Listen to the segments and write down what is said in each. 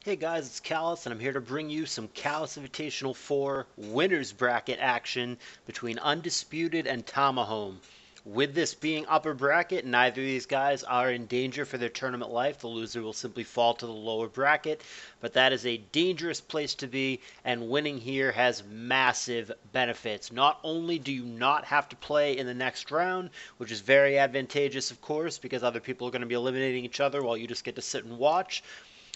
Hey guys, it's Callous, and I'm here to bring you some Callous Invitational 4 winners bracket action between Undisputed and Tamahome. With this being upper bracket, neither of these guys are in danger for their tournament life. The loser will simply fall to the lower bracket, but that is a dangerous place to be, and winning here has massive benefits. Not only do you not have to play in the next round, which is very advantageous, of course, because other people are going to be eliminating each other while you just get to sit and watch.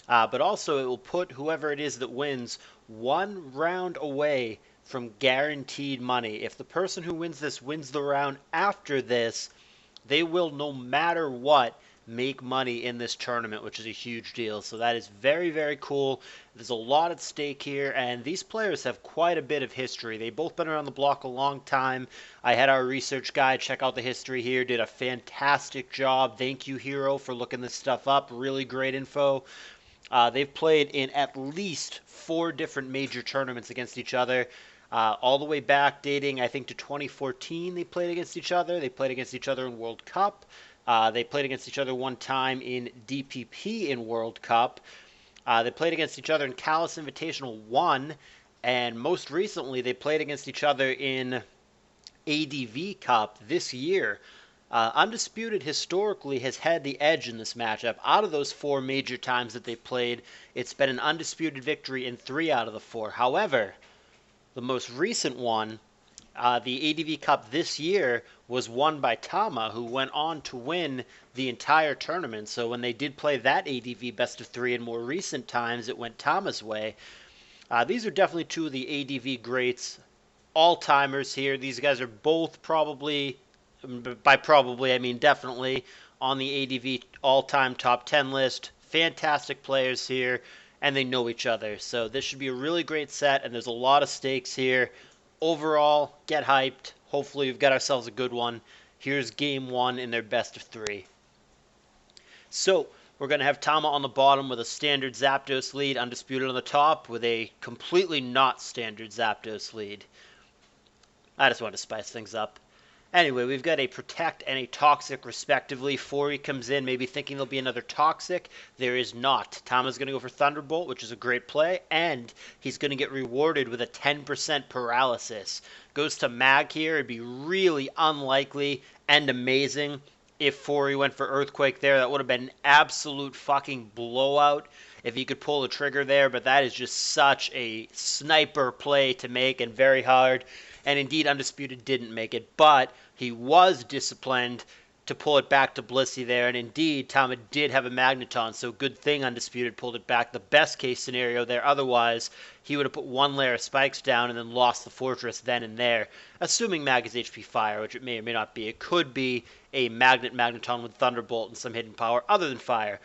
But also, it will put whoever it is that wins one round away from guaranteed money. If the person who wins this wins the round after this, they will, no matter what, make money in this tournament, which is a huge deal. So that is very, very cool. There's a lot at stake here, and these players have quite a bit of history. They've both been around the block a long time. I had our research guy check out the history here, did a fantastic job. Thank you, Hero, for looking this stuff up. Really great info. They've played in at least 4 different major tournaments against each other. All the way back, dating, I think, to 2014, they played against each other. They played against each other in World Cup. They played against each other one time in DPP in World Cup. They played against each other in CALLOUS Invitational 1. And most recently, they played against each other in ADV Cup this year. Undisputed historically has had the edge in this matchup. Out of those 4 major times that they played, it's been an undisputed victory in 3 out of the 4. However, the most recent one, the ADV Cup this year, was won by Tama, who went on to win the entire tournament. So when they did play that ADV best of 3 in more recent times, it went Tama's way. These are definitely 2 of the ADV greats, all-timers here. These guys are both probably, by probably I mean definitely, on the ADV all-time top 10 list. Fantastic players here, and they know each other. So this should be a really great set, and there's a lot of stakes here. Overall, get hyped. Hopefully we've got ourselves a good one. Here's game 1 in their best of 3. So we're going to have Tama on the bottom with a standard Zapdos lead, Undisputed on the top with a completely not standard Zapdos lead. I just wanted to spice things up. Anyway, we've got a Protect and a Toxic, respectively. Fori comes in, maybe thinking there'll be another Toxic. There is not. Tama's going to go for Thunderbolt, which is a great play, and he's going to get rewarded with a 10% paralysis. Goes to Mag here. It'd be really unlikely and amazing if Fori went for Earthquake there. That would have been an absolute fucking blowout if he could pull the trigger there, but that is just such a sniper play to make and very hard. And indeed, Undisputed didn't make it, but he was disciplined to pull it back to Blissey there. And indeed, Tama did have a Magneton, so good thing Undisputed pulled it back. The best case scenario there, otherwise, he would have put 1 layer of spikes down and then lost the Fortress then and there, assuming Mag is HP Fire, which it may or may not be. It could be a Magneton with Thunderbolt and some hidden power other than Fire.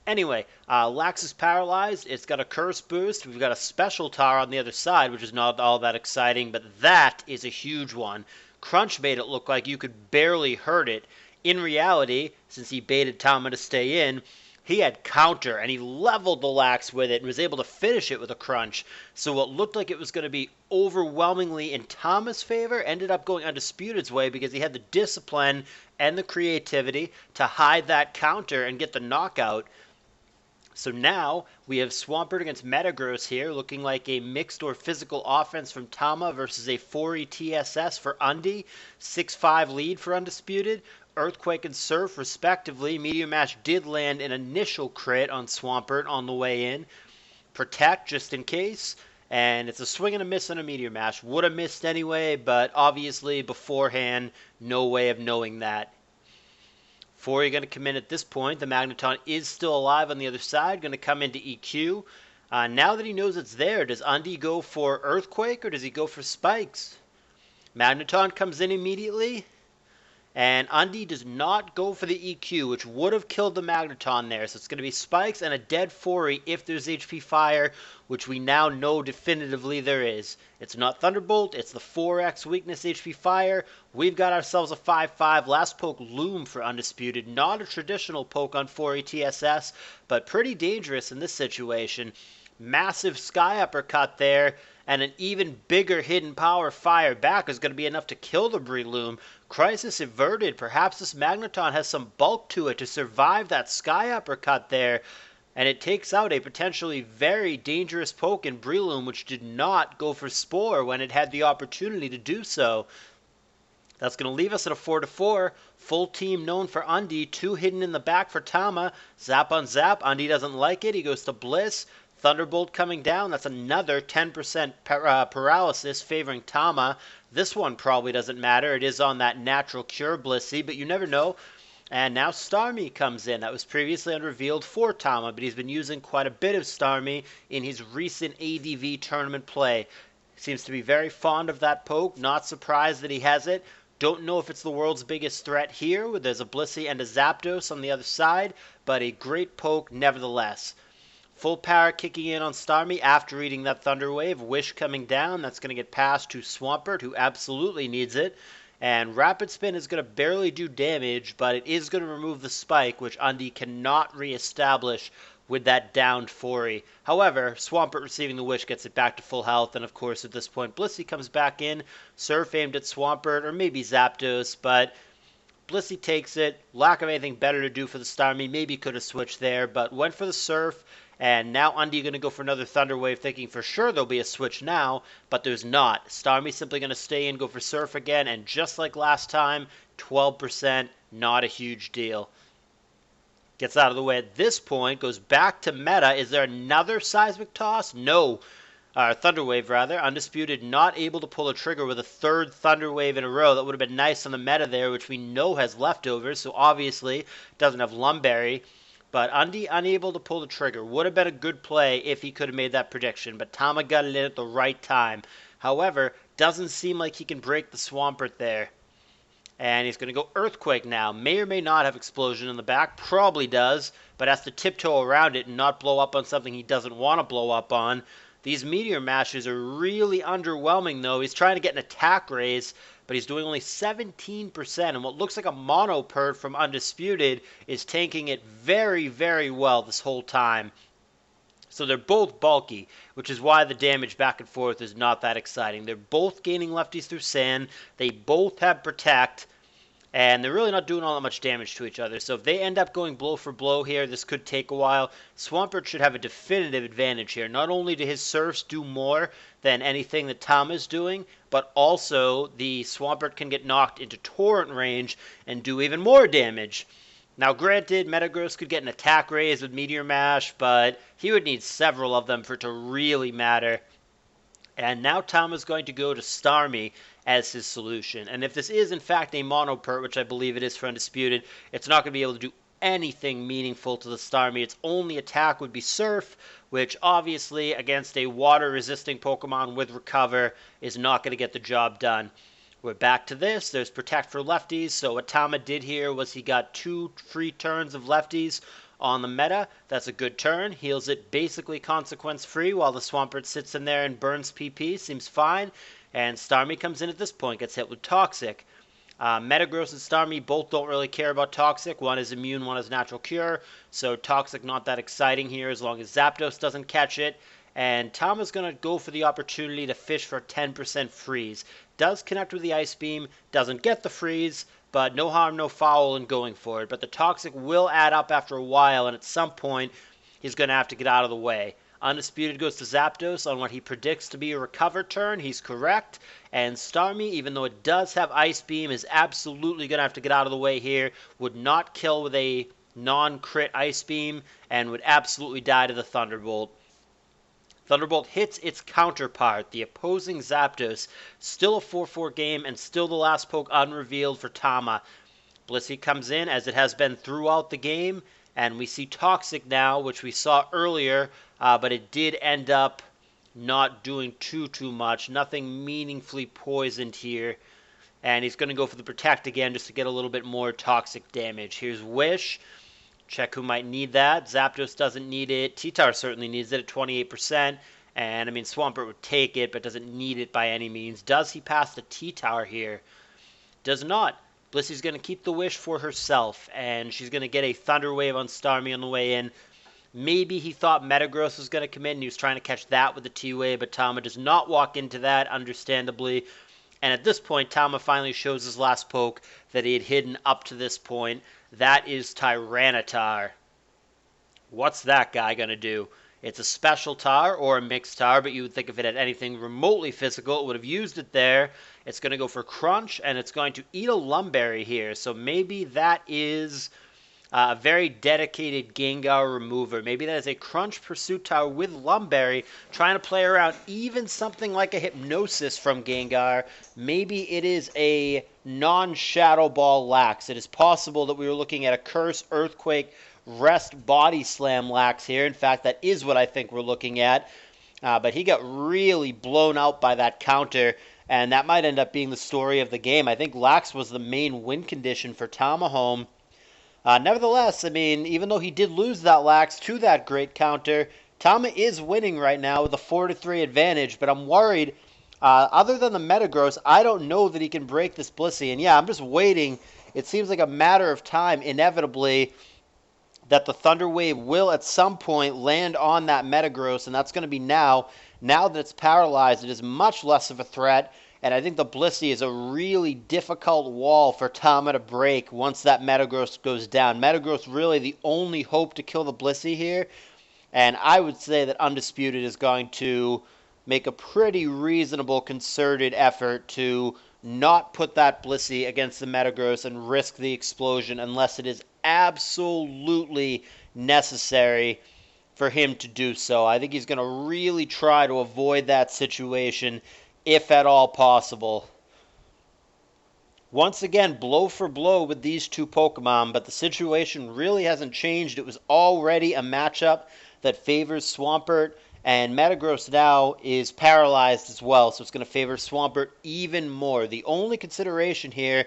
Anyway, Lax is paralyzed. It's got a Curse boost. We've got a Special Tower on the other side, which is not all that exciting, but that is a huge one. Crunch made it look like you could barely hurt it. In reality, since he baited Tama to stay in, he had counter, and he leveled the Lax with it and was able to finish it with a Crunch. So what looked like it was going to be overwhelmingly in Tama's favor ended up going Undisputed's way because he had the discipline and the creativity to hide that counter and get the knockout. So now we have Swampert against Metagross here, looking like a mixed or physical offense from Tama versus a 4E TSS for Undy. 6-5 lead for Undisputed. Earthquake and Surf, respectively. Meteor Mash did land an initial crit on Swampert on the way in. Protect, just in case. And it's a swing and a miss on a Meteor Mash. Would have missed anyway, but obviously beforehand, no way of knowing that. Fori going to come in at this point. The Magneton is still alive on the other side. Going to come into EQ. Now that he knows it's there, does Undy go for Earthquake or does he go for Spikes? Magneton comes in immediately. And Undy does not go for the EQ, which would have killed the Magneton there. So it's going to be Spikes and a dead Fori if there's HP Fire, which we now know definitively there is. It's not Thunderbolt, it's the 4X weakness HP Fire. We've got ourselves a 5-5. Last poke Loom for Undisputed. Not a traditional poke on 4E TSS, but pretty dangerous in this situation. Massive Sky Uppercut there, and an even bigger hidden power Fire back is going to be enough to kill the Breloom. Crisis averted. Perhaps this Magneton has some bulk to it to survive that Sky Uppercut there. and it takes out a potentially very dangerous poke in Breloom, which did not go for Spore when it had the opportunity to do so. That's going to leave us at a 4-4. Full team known for Undi. 2 hidden in the back for Tama. Zap on Zap. Undi doesn't like it. He goes to Bliss. Thunderbolt coming down. That's another 10% paralysis favoring Tama. This one probably doesn't matter. It is on that natural cure Blissey, but you never know. And now Starmie comes in. That was previously unrevealed for Tama, but he's been using quite a bit of Starmie in his recent ADV tournament play. Seems to be very fond of that poke. Not surprised that he has it. Don't know if it's the world's biggest threat here, where there's a Blissey and a Zapdos on the other side, but a great poke nevertheless. Full power kicking in on Starmie after eating that Thunder Wave. Wish coming down. That's going to get passed to Swampert, who absolutely needs it. And Rapid Spin is going to barely do damage, but it is going to remove the spike, which Undi cannot reestablish with that downed Fori. However, Swampert receiving the Wish gets it back to full health, and of course at this point Blissey comes back in. Surf aimed at Swampert, or maybe Zapdos, but Blissey takes it. Lack of anything better to do for the Starmie. Maybe could have switched there, but went for the Surf. And now Undi going to go for another Thunder Wave, thinking for sure there'll be a switch now, but there's not. Starmie simply going to stay in, go for Surf again, and just like last time, 12%, not a huge deal. Gets out of the way at this point, goes back to meta. Is there another Seismic Toss? No. Thunder Wave, rather. Undisputed not able to pull a trigger with a third Thunder Wave in a row. That would have been nice on the meta there, which we know has leftovers, so obviously doesn't have Lumberry. But Undi unable to pull the trigger. Would have been a good play if he could have made that prediction, but Tama got it in at the right time. However, doesn't seem like he can break the Swampert there. And he's going to go Earthquake now. May or may not have Explosion in the back. Probably does, but has to tiptoe around it and not blow up on something he doesn't want to blow up on. These Meteor Mashes are really underwhelming, though. He's trying to get an attack raise, but he's doing only 17%. And what looks like a Mono Pert from Undisputed is tanking it very, very well this whole time. So they're both bulky, which is why the damage back and forth is not that exciting. They're both gaining lefties through sand. They both have Protect, and they're really not doing all that much damage to each other. So if they end up going blow for blow here, this could take a while. Swampert should have a definitive advantage here. Not only do his Surfs do more than anything that Tom is doing, but also the Swampert can get knocked into Torrent range and do even more damage. Now, granted, Metagross could get an attack raise with Meteor Mash, but he would need several of them for it to really matter. And now Tom is going to go to Starmie as his solution. And if this is, in fact, a Mono Pert, which I believe it is for Undisputed, it's not going to be able to do anything meaningful to the Starmie. Its only attack would be Surf, which obviously, against a water-resisting Pokemon with Recover, is not going to get the job done. We're back to this. There's Protect for lefties. So what Tama did here was he got 2 free turns of lefties on the meta. That's a good turn. Heals it basically consequence-free while the Swampert sits in there and burns PP. Seems fine. And Starmie comes in at this point, gets hit with Toxic. Metagross and Starmie both don't really care about Toxic. One is immune, one is Natural Cure. So Toxic not that exciting here as long as Zapdos doesn't catch it. And Tama's going to go for the opportunity to fish for 10% freeze. Does connect with the Ice Beam, doesn't get the freeze, but no harm, no foul in going for it. But the Toxic will add up after a while, and at some point, he's going to have to get out of the way. Undisputed goes to Zapdos on what he predicts to be a Recover turn. He's correct. And Starmie, even though it does have Ice Beam, is absolutely going to have to get out of the way here. Would not kill with a non-crit Ice Beam, and would absolutely die to the Thunderbolt. Thunderbolt hits its counterpart, the opposing Zapdos. Still a 4-4 game, and still the last poke unrevealed for Tama. Blissey comes in, as it has been throughout the game, and we see Toxic now, which we saw earlier, but it did end up not doing too much. Nothing meaningfully poisoned here. And he's going to go for the Protect again, just to get a little bit more Toxic damage. Here's Wish. Check who might need that. Zapdos doesn't need it. T-Tar certainly needs it at 28%. And, I mean, Swampert would take it, but doesn't need it by any means. Does he pass the T-Tar here? Does not. Blissey's going to keep the Wish for herself, and she's going to get a Thunder Wave on Starmie on the way in. Maybe he thought Metagross was going to come in, and he was trying to catch that with the T-Wave, but Tama does not walk into that, understandably. And at this point, Tama finally shows his last poke that he had hidden up to this point. That is Tyranitar. What's that guy going to do? It's a special tar or a mixed tar, but you would think if it had anything remotely physical, it would have used it there. It's going to go for crunch, and it's going to eat a Lumberry here. So maybe that is a very dedicated Gengar remover. Maybe that is a Crunch Pursuit Tower with Lumberry, trying to play around even something like a Hypnosis from Gengar. Maybe it is a non-Shadow Ball Lax. It is possible that we were looking at a Curse, Earthquake, Rest, Body Slam Lax here. In fact, that is what I think we're looking at. But he got really blown out by that counter, and that might end up being the story of the game. I think Lax was the main win condition for Tamahome. Nevertheless, I mean, even though he did lose that Lax to that great counter, Tama is winning right now with a 4-3 advantage, but I'm worried. Other than the Metagross, I don't know that he can break this Blissey. And yeah, I'm just waiting. It seems like a matter of time, inevitably, that the Thunder Wave will at some point land on that Metagross, and that's going to be now. Now that it's paralyzed, it is much less of a threat. And I think the Blissey is a really difficult wall for Tama to break once that Metagross goes down. Metagross really the only hope to kill the Blissey here. And I would say that Undisputed is going to make a pretty reasonable, concerted effort to not put that Blissey against the Metagross and risk the explosion unless it is absolutely necessary for him to do so. I think he's going to really try to avoid that situation if at all possible. Once again, blow for blow with these two Pokemon, but the situation really hasn't changed. It was already a matchup that favors Swampert, and Metagross now is paralyzed as well, so it's going to favor Swampert even more. The only consideration here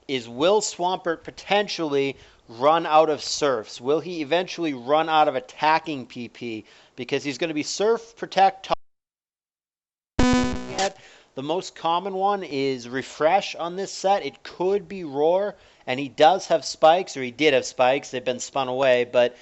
is, will Swampert potentially run out of Surfs? Will he eventually run out of attacking PP? Because he's going to be Surf, Protect, the most common one is Refresh on this set. It could be Roar, and he does have spikes, or he did have spikes. They've been spun away, but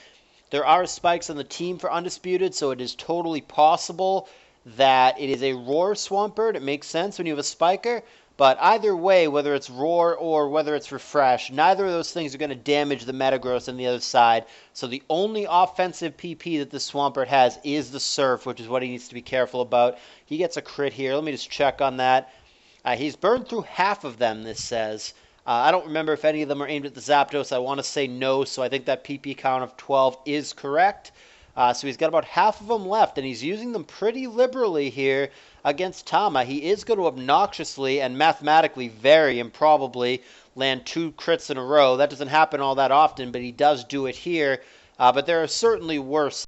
there are spikes on the team for Undisputed, so it is totally possible that it is a Roar Swampert. It makes sense when you have a Spiker, but either way, whether it's Roar or whether it's Refresh, neither of those things are going to damage the Metagross on the other side. So the only offensive PP that the Swampert has is the Surf, which is what he needs to be careful about. He gets a crit here. Let me just check on that. He's burned through half of them, this says. I don't remember if any of them are aimed at the Zapdos. I want to say no, so I think that PP count of 12 is correct. So he's got about half of them left, and he's using them pretty liberally here against Tama. He is going to obnoxiously and mathematically very improbably land 2 crits in a row. That doesn't happen all that often, but he does do it here. But there are certainly worse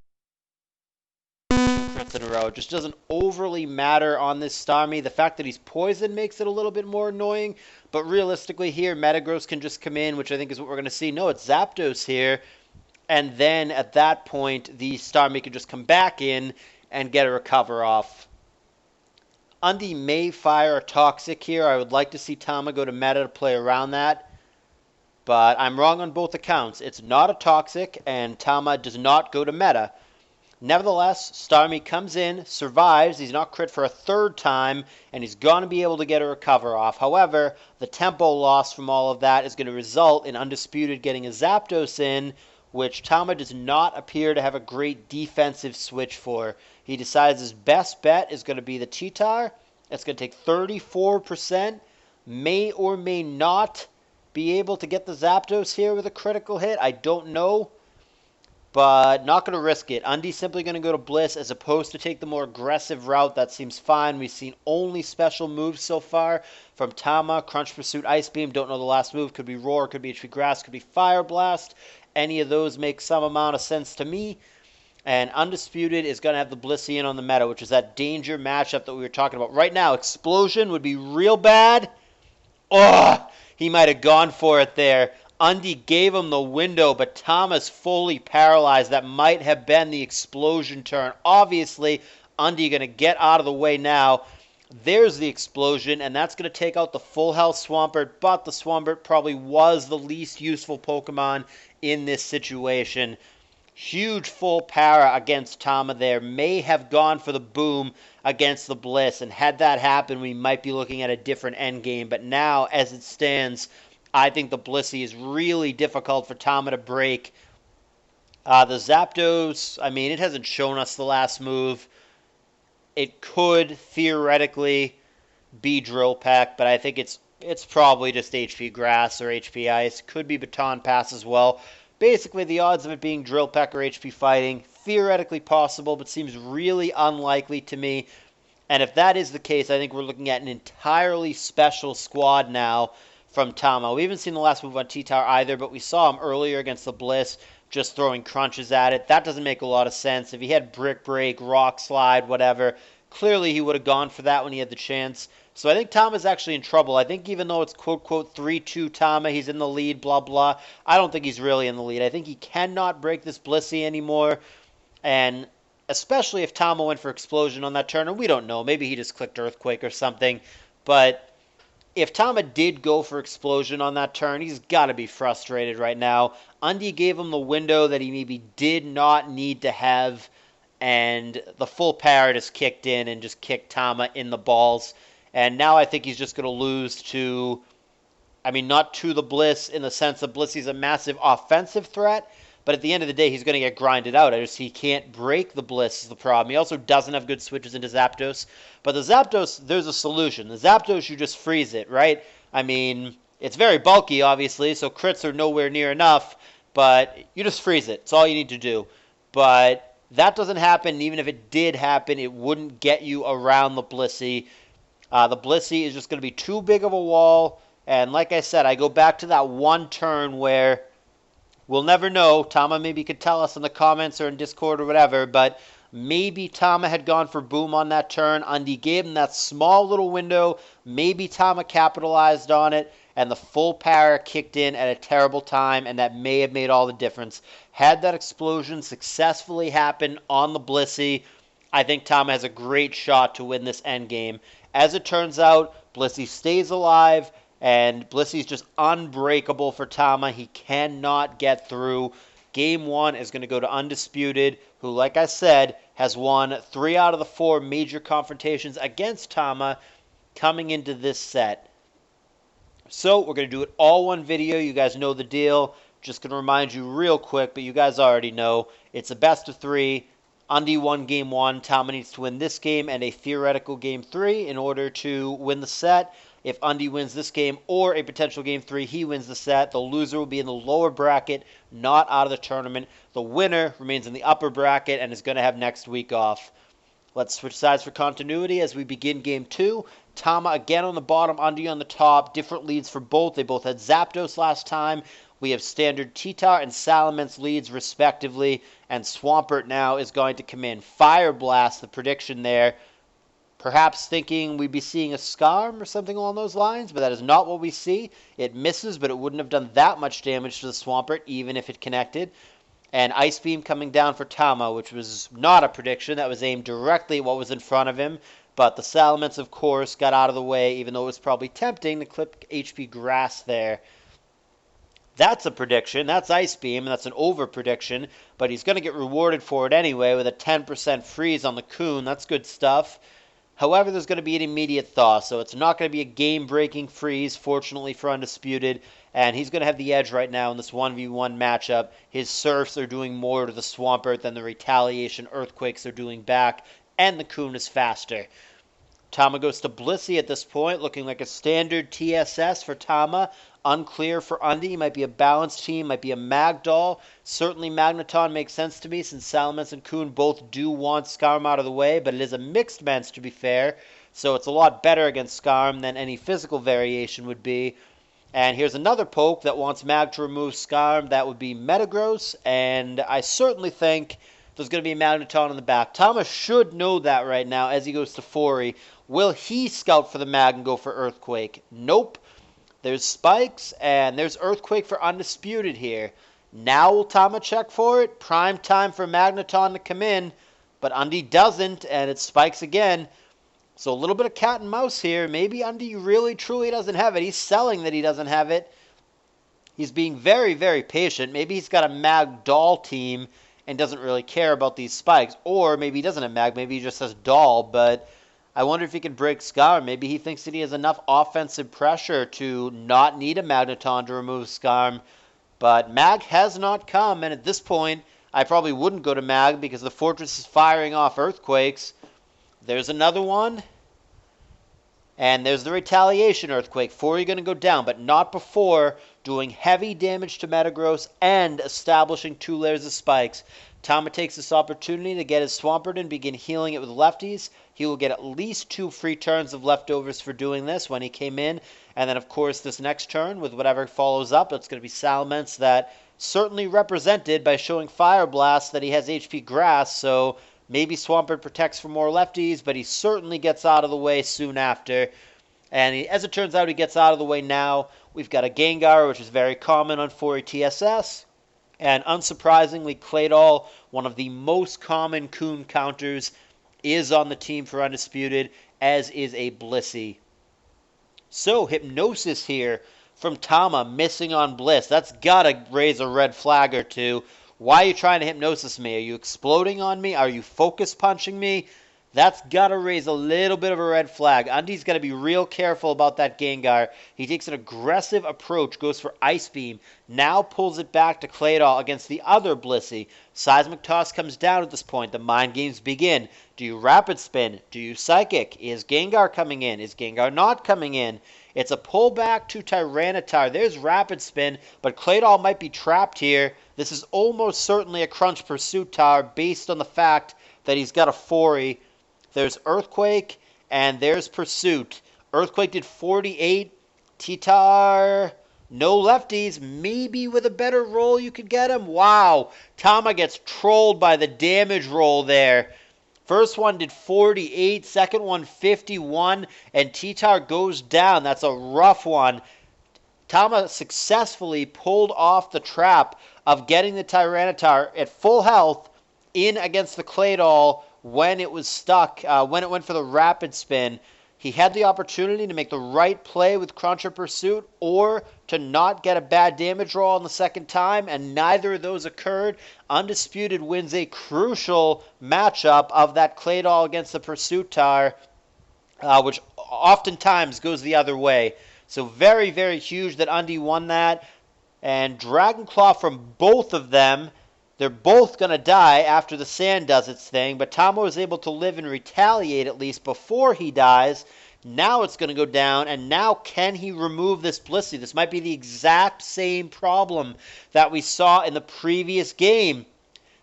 crits in a row. It just doesn't overly matter on this Starmie. The fact that he's poisoned makes it a little bit more annoying, but realistically here, Metagross can just come in, which I think is what we're going to see. No, it's Zapdos here. And then at that point, the Starmie can just come back in and get a recover off. Undy may fire a Toxic here. I would like to see Tama go to Meta to play around that. But I'm wrong on both accounts. It's not a Toxic, and Tama does not go to Meta. Nevertheless, Starmie comes in, survives. He's not crit for a 3rd time, and he's going to be able to get a recover off. However, the tempo loss from all of that is going to result in Undisputed getting a Zapdos in, which Tama does not appear to have a great defensive switch for. He decides his best bet is going to be the Cheetar. It's going to take 34%. May or may not be able to get the Zapdos here with a critical hit. I don't know, but not going to risk it. Undy's simply going to go to Bliss as opposed to take the more aggressive route. That seems fine. We've seen only special moves so far from Tama. Crunch Pursuit, Ice Beam. Don't know the last move. Could be Roar, could be HP Grass, could be Fire Blast. Any of those make some amount of sense to me. And Undisputed is going to have the Blissey in on the meta, which is that danger matchup that we were talking about. Right now, Explosion would be real bad. Oh, he might have gone for it there. Undy gave him the window, but Tama's fully paralyzed. That might have been the Explosion turn. Obviously, Undy going to get out of the way now. There's the Explosion, and that's going to take out the full health Swampert, but the Swampert probably was the least useful Pokemon in this situation. Huge full para against Tama there. May have gone for the boom against the Bliss, and had that happened, we might be looking at a different endgame. But now, as it stands, I think the Blissey is really difficult for Tama to break. The Zapdos, I mean, it hasn't shown us the last move. It could theoretically be Drill Peck, but I think it's probably just HP Grass or HP Ice. Could be Baton Pass as well. Basically, the odds of it being Drill Peck or HP Fighting, theoretically possible, but seems really unlikely to me. And if that is the case, I think we're looking at an entirely special squad now from Tama. We haven't seen the last move on T-Tower either, but we saw him earlier against the Bliss, just throwing crunches at it. That doesn't make a lot of sense. If he had Brick Break, Rock Slide, whatever, clearly he would have gone for that when he had the chance. So I think Tama's actually in trouble. I think even though it's quote-quote 3-2 Tama, he's in the lead, blah, blah, I don't think he's really in the lead. I think he cannot break this Blissey anymore, and especially if Tama went for Explosion on that turn, and we don't know. Maybe he just clicked Earthquake or something, but if Tama did go for Explosion on that turn, he's got to be frustrated right now. Undy gave him the window that he maybe did not need to have, and the full power just kicked in and just kicked Tama in the balls. And now I think he's just going to lose to, I mean, not to the Bliss in the sense that Blissey's a massive offensive threat, but at the end of the day, he's going to get grinded out. He can't break the Bliss is the problem. He also doesn't have good switches into Zapdos. But the Zapdos, there's a solution. The Zapdos, you just freeze it, right? I mean, it's very bulky, obviously, so crits are nowhere near enough, but you just freeze it. It's all you need to do. But that doesn't happen. Even if it did happen, it wouldn't get you around the Blissey. The Blissey is just going to be too big of a wall. And like I said, I go back to that one turn where we'll never know. Tama maybe could tell us in the comments or in Discord or whatever, but maybe Tama had gone for Boom on that turn. Undy gave him that small little window. Maybe Tama capitalized on it, and the full power kicked in at a terrible time, and that may have made all the difference. Had that explosion successfully happen on the Blissey, I think Tama has a great shot to win this endgame. As it turns out, Blissey stays alive, and Blissey's just unbreakable for Tama. He cannot get through. Game 1 is going to go to Undisputed, who, like I said, has won 3 out of the 4 major confrontations against Tama coming into this set. So we're going to do it all one video. You guys know the deal. Just going to remind you real quick, but you guys already know. It's a best of 3. Undy won Game 1. Tama needs to win this game and a theoretical Game 3 in order to win the set. If Undy wins this game or a potential Game 3, he wins the set. The loser will be in the lower bracket, not out of the tournament. The winner remains in the upper bracket and is going to have next week off. Let's switch sides for continuity as we begin Game 2. Tama again on the bottom, Undy on the top. Different leads for both. They both had Zapdos last time. We have standard T-Tar and Salamence leads respectively. And Swampert now is going to come in. Fire Blast, the prediction there. Perhaps thinking we'd be seeing a Scarm or something along those lines, but that is not what we see. It misses, but it wouldn't have done that much damage to the Swampert, even if it connected. And Ice Beam coming down for Tama, which was not a prediction. That was aimed directly at what was in front of him. But the Salamence, of course, got out of the way, even though it was probably tempting to clip HP Grass there. That's a prediction. That's Ice Beam, and that's an over prediction. But he's going to get rewarded for it anyway with a 10% freeze on the Coon. That's good stuff. However, there's going to be an immediate thaw, so it's not going to be a game-breaking freeze, fortunately for Undisputed, and he's going to have the edge right now in this 1v1 matchup. His Surfs are doing more to the Swampert than the Retaliation Earthquakes are doing back, and the Coon is faster. Tama goes to Blissey at this point, looking like a standard TSS for Tama. Unclear for Undy. Might be a balanced team, might be a Magdoll. Certainly Magneton makes sense to me since Salamence and Coon both do want Scarm out of the way, but it is a mixed bench to be fair, so it's a lot better against Scarm than any physical variation would be. And here's another poke that wants Mag to remove Scarm. That would be Metagross, and I certainly think there's going to be a Magneton in the back. Tama should know that right now as he goes to Fori. Will he scout for the Mag and go for Earthquake? Nope. There's Spikes, and there's Earthquake for Undisputed here. Now will Tama check for it? Prime time for Magneton to come in, but Undy doesn't, and it Spikes again. So a little bit of cat and mouse here. Maybe Undy really, truly doesn't have it. He's selling that he doesn't have it. He's being very, very patient. Maybe he's got a Magdoll team and doesn't really care about these Spikes. Or maybe he doesn't have Mag. Maybe he just has Doll, but I wonder if he can break Scarm. Maybe he thinks that he has enough offensive pressure to not need a Magneton to remove Scarm. But Mag has not come, and at this point, I probably wouldn't go to mag because the fortress is firing off earthquakes. There's another one. And there's the retaliation earthquake. 4 are going to go down, but not before doing heavy damage to Metagross and establishing 2 layers of spikes. Tama takes this opportunity to get his Swampert and begin healing it with lefties. He will get at least 2 free turns of leftovers for doing this when he came in. And then, of course, this next turn with whatever follows up, it's going to be Salamence that certainly represented by showing Fire Blast that he has HP Grass, so maybe Swampert protects for more lefties, but he certainly gets out of the way soon after. And as it turns out, he gets out of the way now. We've got a Gengar, which is very common on 4 TSS. And unsurprisingly, Claydol, one of the most common Coon counters, is on the team for Undisputed, as is a Blissey. So, Hypnosis here from Tama, missing on Bliss. That's got to raise a red flag or two. Why are you trying to Hypnosis me? Are you exploding on me? Are you focus punching me? That's got to raise a little bit of a red flag. Undy's got to be real careful about that Gengar. He takes an aggressive approach, goes for Ice Beam, now pulls it back to Claydol against the other Blissey. Seismic Toss comes down at this point. The mind games begin. Do you Rapid Spin? Do you Psychic? Is Gengar coming in? Is Gengar not coming in? It's a pullback to Tyranitar. There's Rapid Spin, but Claydol might be trapped here. This is almost certainly a Crunch Pursuit Tower based on the fact that he's got a 4-y. There's Earthquake, and there's Pursuit. Earthquake did 48. T-Tar, no lefties. Maybe with a better roll you could get him. Wow, Tama gets trolled by the damage roll there. First one did 48, second one 51, and T-Tar goes down. That's a rough one. Tama successfully pulled off the trap of getting the Tyranitar at full health in against the Claydol when it was stuck, when it went for the Rapid Spin. He had the opportunity to make the right play with Cruncher Pursuit or to not get a bad damage roll on the second time, and neither of those occurred. Undisputed wins a crucial matchup of that Claydol against the Pursuit Tar, which oftentimes goes the other way. So very, very huge that Undy won that. And Dragon Claw from both of them. They're both going to die after the sand does its thing, but Tama was able to live and retaliate at least before he dies. Now it's going to go down, and now can he remove this Blissey? This might be the exact same problem that we saw in the previous game.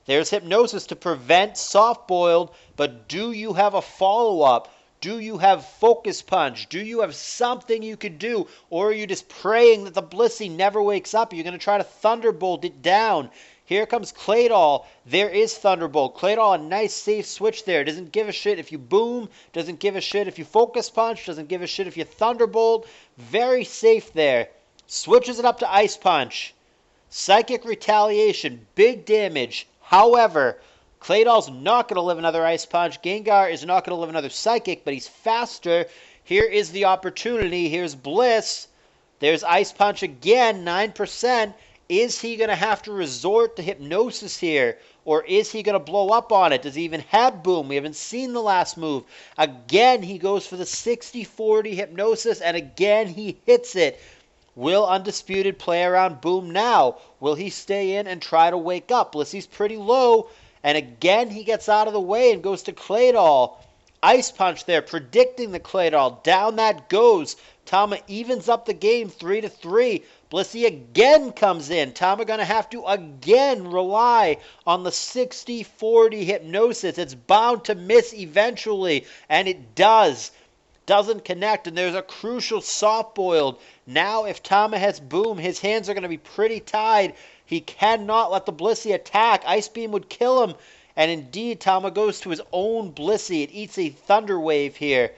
There's Hypnosis to prevent Soft Boiled, but do you have a follow-up? Do you have Focus Punch? Do you have something you could do? Or are you just praying that the Blissey never wakes up? You're going to try to Thunderbolt it down. Here comes Claydol. There is Thunderbolt. Claydol, a nice safe switch there. Doesn't give a shit if you boom. Doesn't give a shit if you Focus Punch. Doesn't give a shit if you Thunderbolt. Very safe there. Switches it up to Ice Punch. Psychic Retaliation. Big damage. However, Claydol's not going to live another Ice Punch. Gengar is not going to live another Psychic, but he's faster. Here is the opportunity. Here's Bliss. There's Ice Punch again, 9%. Is he going to have to resort to Hypnosis here? Or is he going to blow up on it? Does he even have Boom? We haven't seen the last move. Again, he goes for the 60-40 Hypnosis, and again, he hits it. Will Undisputed play around Boom now? Will he stay in and try to wake up? Blissey's pretty low, and again, he gets out of the way and goes to Claydol. Ice Punch there, predicting the Claydol. Down that goes. Tama evens up the game 3-3. Blissey again comes in. Tama going to have to again rely on the 60-40 Hypnosis. It's bound to miss eventually, and it does. Doesn't connect, and there's a crucial Soft Boiled. Now, if Tama has Boom, his hands are going to be pretty tied. He cannot let the Blissey attack. Ice Beam would kill him. And indeed, Tama goes to his own Blissey. It eats a Thunder Wave here.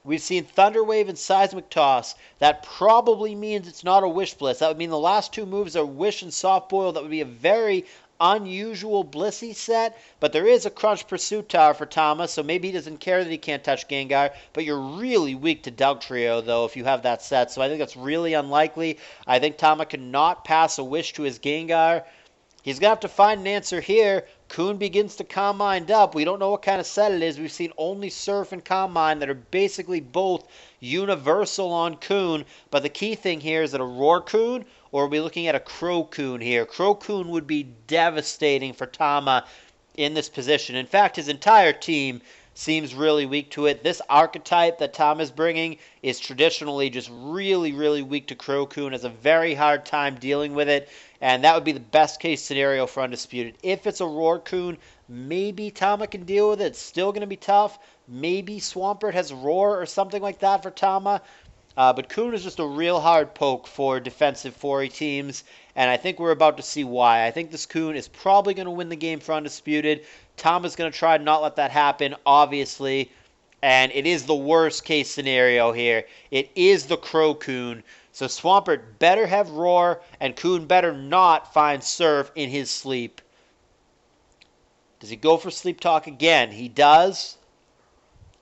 We've seen Thunder Wave and Seismic Toss. That probably means it's not a Wish Bliss. That would mean the last two moves are Wish and Soft Boil. That would be a very unusual Blissey set. But there is a Crunch Pursuit Tower for Tama, so maybe he doesn't care that he can't touch Gengar. But you're really weak to Dugtrio, though, if you have that set. So I think that's really unlikely. I think Tama cannot pass a Wish to his Gengar. He's going to have to find an answer here. Coon begins to Calm Mind up. We don't know what kind of set it is. We've seen only Surf and Calm Mind that are basically both universal on Coon. But the key thing here is that a Roar Coon or are we looking at a Crow-kun here? Crow-kun would be devastating for Tama in this position. In fact, his entire team seems really weak to it. This archetype that Tom is bringing is traditionally just really, really weak to Crow-kun, has a very hard time dealing with it, and that would be the best case scenario for Undisputed. If it's a Roar-kun, maybe Tama can deal with it. It's still going to be tough. Maybe Swampert has Roar or something like that for Tama. But Kun is just a real hard poke for defensive 4E teams, and I think we're about to see why. I think this Kun is probably going to win the game for Undisputed. Tama's going to try to not let that happen, obviously, and it is the worst case scenario here. It is the Crow-kun, so Swampert better have Roar, and Kun better not find Surf in his sleep. Does he go for Sleep Talk again? He does.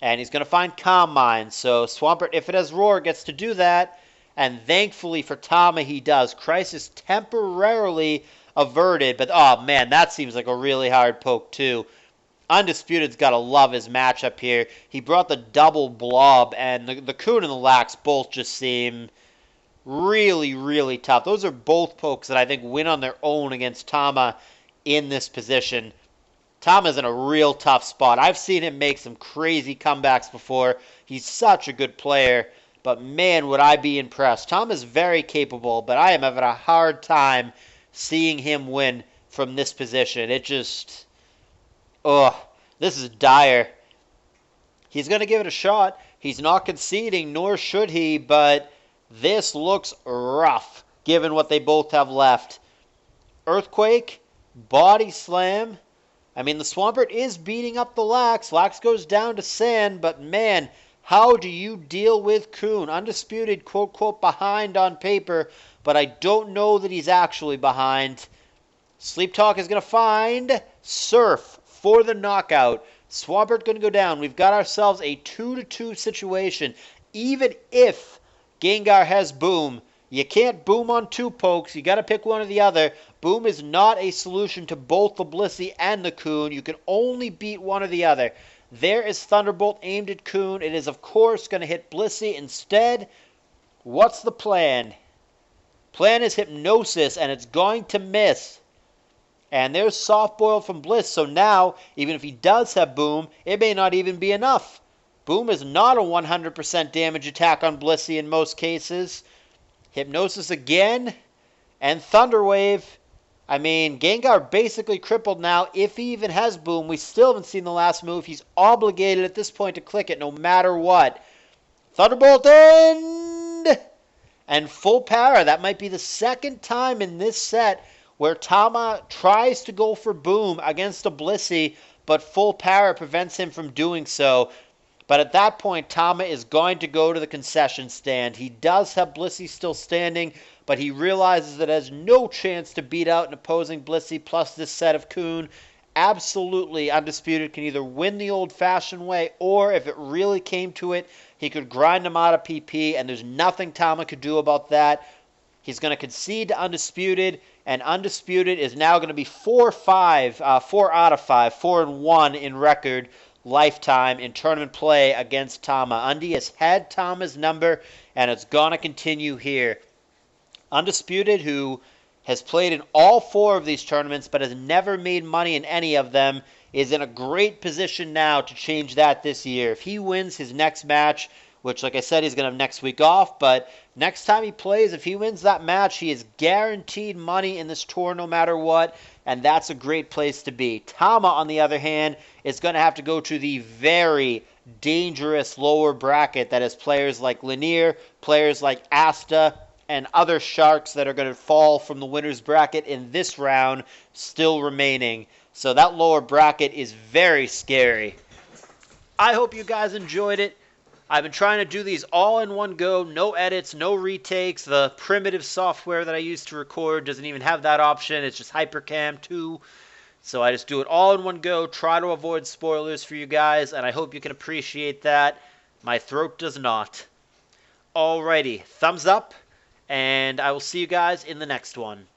And he's going to find Calm Mind. So Swampert, if it has Roar, gets to do that. And thankfully for Tama, he does. Crisis temporarily averted. But, oh, man, that seems like a really hard poke, too. Undisputed's got to love his matchup here. He brought the double blob. And the Kun and the Lax both just seem really, really tough. Those are both pokes that I think win on their own against Tama in this position. Tama's in a real tough spot. I've seen him make some crazy comebacks before. He's such a good player, but man, would I be impressed. Tama's very capable, but I am having a hard time seeing him win from this position. It just, this is dire. He's going to give it a shot. He's not conceding, nor should he, but this looks rough, given what they both have left. Earthquake, Body Slam. I mean, the Swampert is beating up the Lax. Lax goes down to sand, but man, how do you deal with Kun? Undisputed, quote-quote, behind on paper, but I don't know that he's actually behind. Sleep Talk is going to find Surf for the knockout. Swampert going to go down. We've got ourselves a 2-2 situation. Even if Gengar has Boom, you can't Boom on two pokes. You got to pick one or the other. Boom is not a solution to both the Blissey and the Kun. You can only beat one or the other. There is Thunderbolt aimed at Kun. It is, of course, going to hit Blissey instead. What's the plan? Plan is Hypnosis, and it's going to miss. And there's Soft Boiled from Bliss. So now, even if he does have Boom, it may not even be enough. Boom is not a 100% damage attack on Blissey in most cases. Hypnosis again, and Thunder Wave. I mean, Gengar basically crippled now. If he even has Boom, we still haven't seen the last move. He's obligated at this point to click it no matter what. Thunderbolt end! And full power. That might be the second time in this set where Tama tries to go for Boom against a Blissey, but full power prevents him from doing so. But at that point, Tama is going to go to the concession stand. He does have Blissey still standing, but he realizes that has no chance to beat out an opposing Blissey plus this set of Kun. Absolutely Undisputed can either win the old-fashioned way, or if it really came to it, he could grind him out of PP, and there's nothing Tama could do about that. He's going to concede to Undisputed, and Undisputed is now going to be 4 out of 5, 4-1 in record, lifetime in tournament play against Tama. Undy has had Tama's number, and it's going to continue here. Undisputed, who has played in all 4 of these tournaments but has never made money in any of them, is in a great position now to change that this year. If he wins his next match, which, like I said, he's going to have next week off, but next time he plays, if he wins that match, he is guaranteed money in this tour no matter what, and that's a great place to be. Tama, on the other hand, is going to have to go to the very dangerous lower bracket that has players like Lanier, players like Asta, and other Sharks that are going to fall from the winner's bracket in this round still remaining. So that lower bracket is very scary. I hope you guys enjoyed it. I've been trying to do these all in one go, no edits, no retakes. The primitive software that I use to record doesn't even have that option. It's just Hypercam 2. So I just do it all in one go, try to avoid spoilers for you guys, and I hope you can appreciate that. My throat does not. Alrighty, thumbs up, and I will see you guys in the next one.